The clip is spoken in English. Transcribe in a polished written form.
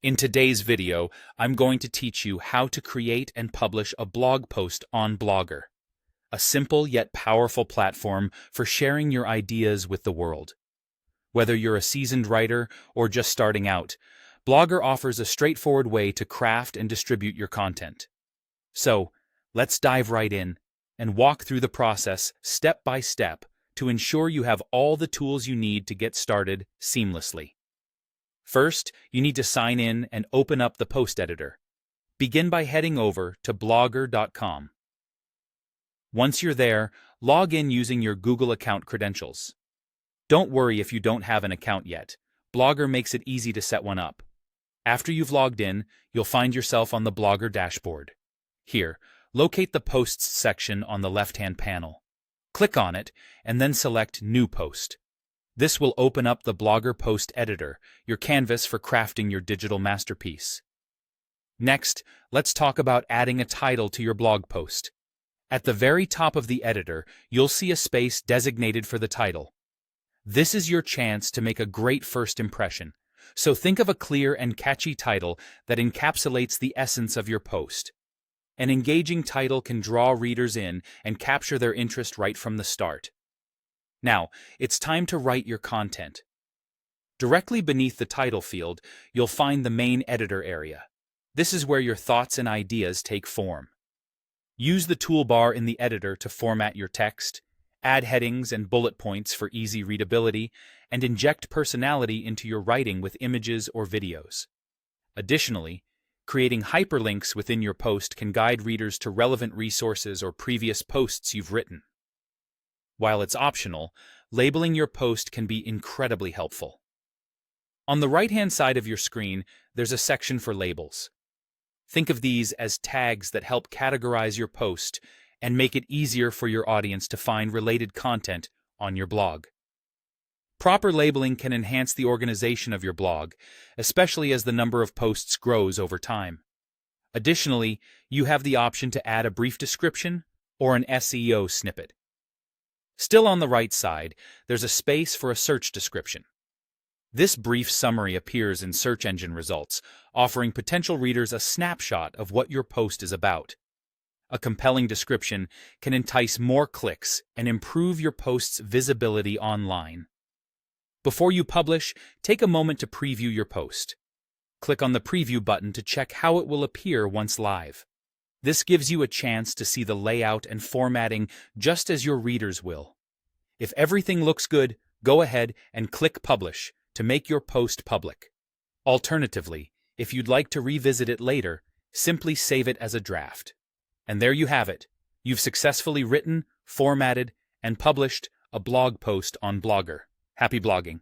In today's video, I'm going to teach you how to create and publish a blog post on Blogger, a simple yet powerful platform for sharing your ideas with the world. Whether you're a seasoned writer or just starting out, Blogger offers a straightforward way to craft and distribute your content. So, let's dive right in and walk through the process step by step to ensure you have all the tools you need to get started seamlessly. First, you need to sign in and open up the post editor. Begin by heading over to blogger.com. Once you're there, log in using your Google account credentials. Don't worry if you don't have an account yet. Blogger makes it easy to set one up. After you've logged in, you'll find yourself on the Blogger dashboard. Here, locate the Posts section on the left-hand panel. Click on it, and then select New Post. This will open up the Blogger Post Editor, your canvas for crafting your digital masterpiece. Next, let's talk about adding a title to your blog post. At the very top of the editor, you'll see a space designated for the title. This is your chance to make a great first impression, so think of a clear and catchy title that encapsulates the essence of your post. An engaging title can draw readers in and capture their interest right from the start. Now, it's time to write your content. Directly beneath the title field, you'll find the main editor area. This is where your thoughts and ideas take form. Use the toolbar in the editor to format your text, add headings and bullet points for easy readability, and inject personality into your writing with images or videos. Additionally, creating hyperlinks within your post can guide readers to relevant resources or previous posts you've written. While it's optional, labeling your post can be incredibly helpful. On the right-hand side of your screen, there's a section for labels. Think of these as tags that help categorize your post and make it easier for your audience to find related content on your blog. Proper labeling can enhance the organization of your blog, especially as the number of posts grows over time. Additionally, you have the option to add a brief description or an SEO snippet. Still on the right side, there's a space for a search description. This brief summary appears in search engine results, offering potential readers a snapshot of what your post is about. A compelling description can entice more clicks and improve your post's visibility online. Before you publish, take a moment to preview your post. Click on the preview button to check how it will appear once live. This gives you a chance to see the layout and formatting just as your readers will. If everything looks good, go ahead and click Publish to make your post public. Alternatively, if you'd like to revisit it later, simply save it as a draft. And there you have it. You've successfully written, formatted, and published a blog post on Blogger. Happy blogging!